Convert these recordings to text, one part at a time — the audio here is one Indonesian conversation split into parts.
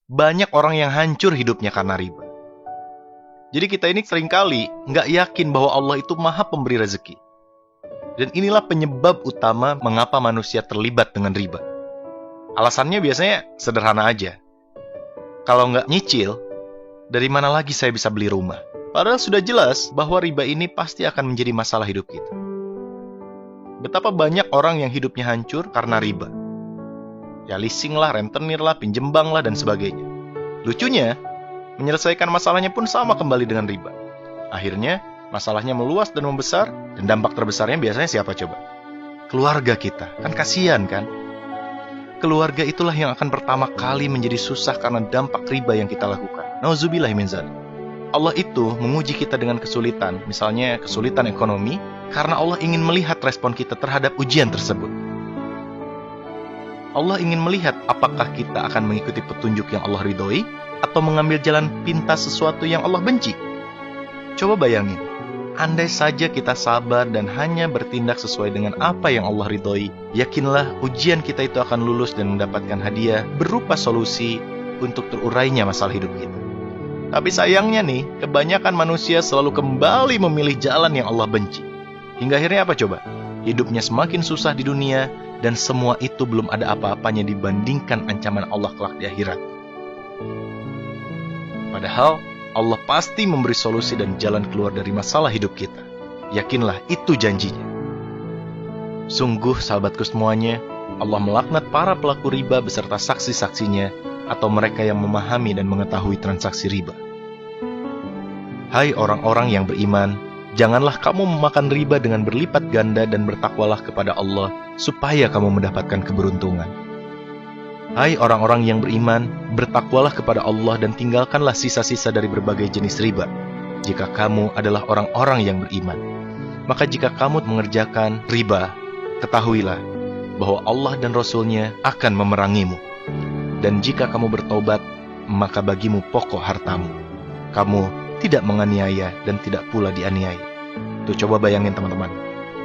Banyak orang yang hancur hidupnya karena riba. Jadi kita ini seringkali nggak yakin bahwa Allah itu maha pemberi rezeki. Dan inilah penyebab utama mengapa manusia terlibat dengan riba. Alasannya biasanya sederhana aja. Kalau nggak nyicil, dari mana lagi saya bisa beli rumah? Padahal sudah jelas bahwa riba ini pasti akan menjadi masalah hidup kita. Betapa banyak orang yang hidupnya hancur karena riba. Ya leasing lah, rentenir lah, pinjem bank lah, dan sebagainya. Lucunya, menyelesaikan masalahnya pun sama kembali dengan riba. Akhirnya, masalahnya meluas dan membesar, dan dampak terbesarnya biasanya siapa coba? Keluarga kita. Kan kasihan kan? Keluarga itulah yang akan pertama kali menjadi susah karena dampak riba yang kita lakukan. Nauzubillah min dzalik. Allah itu menguji kita dengan kesulitan, misalnya kesulitan ekonomi, karena Allah ingin melihat respon kita terhadap ujian tersebut. Allah ingin melihat apakah kita akan mengikuti petunjuk yang Allah ridhoi atau mengambil jalan pintas sesuatu yang Allah benci. Coba bayangin, andai saja kita sabar dan hanya bertindak sesuai dengan apa yang Allah ridhoi, yakinlah ujian kita itu akan lulus dan mendapatkan hadiah berupa solusi untuk terurainya masalah hidup kita. Tapi sayangnya nih, kebanyakan manusia selalu kembali memilih jalan yang Allah benci. Hingga akhirnya apa coba? Hidupnya semakin susah di dunia, dan semua itu belum ada apa-apanya dibandingkan ancaman Allah kelak di akhirat. Padahal Allah pasti memberi solusi dan jalan keluar dari masalah hidup kita. Yakinlah itu janjinya. Sungguh sahabatku semuanya, Allah melaknat para pelaku riba beserta saksi-saksinya atau mereka yang memahami dan mengetahui transaksi riba. Hai orang-orang yang beriman, janganlah kamu memakan riba dengan berlipat ganda dan bertakwalah kepada Allah supaya kamu mendapatkan keberuntungan. Hai orang-orang yang beriman, bertakwalah kepada Allah dan tinggalkanlah sisa-sisa dari berbagai jenis riba. Jika kamu adalah orang-orang yang beriman, maka jika kamu mengerjakan riba, ketahuilah bahwa Allah dan Rasul-Nya akan memerangimu. Dan jika kamu bertobat, maka bagimu pokok hartamu. Kamu tidak menganiaya dan tidak pula dianiaya. Tuh coba bayangin teman-teman,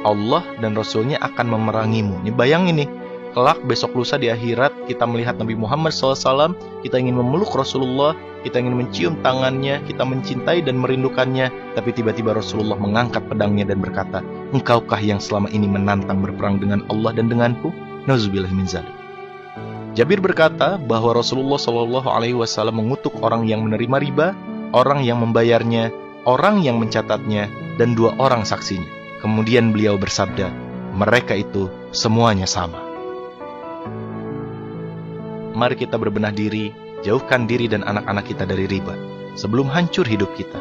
Allah dan Rasul-Nya akan memerangimu. Ini bayangin nih, kelak besok lusa di akhirat kita melihat Nabi Muhammad SAW, kita ingin memeluk Rasulullah, kita ingin mencium tangannya, kita mencintai dan merindukannya, tapi tiba-tiba Rasulullah mengangkat pedangnya dan berkata, engkaukah yang selama ini menantang berperang dengan Allah dan denganku? Nauzubillah min dzalik. Jabir berkata bahwa Rasulullah SAW mengutuk orang yang menerima riba, orang yang membayarnya, orang yang mencatatnya, dan 2 orang saksinya. Kemudian beliau bersabda, mereka itu semuanya sama. Mari kita berbenah diri, jauhkan diri dan anak-anak kita dari riba, sebelum hancur hidup kita.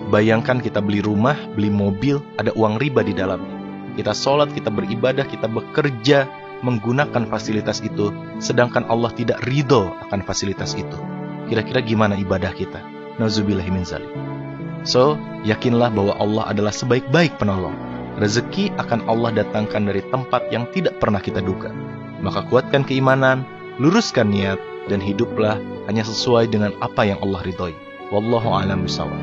Bayangkan kita beli rumah, beli mobil, ada uang riba di dalamnya. Kita sholat, kita beribadah, kita bekerja, menggunakan fasilitas itu, sedangkan Allah tidak ridho akan fasilitas itu. Kira-kira gimana ibadah kita? Nauzubillahi min dzalik. So, yakinlah bahwa Allah adalah sebaik-baik penolong. Rezeki akan Allah datangkan dari tempat yang tidak pernah kita duga. Maka kuatkan keimanan, luruskan niat, dan hiduplah hanya sesuai dengan apa yang Allah ridhoi. Wallahu a'lam bishawab.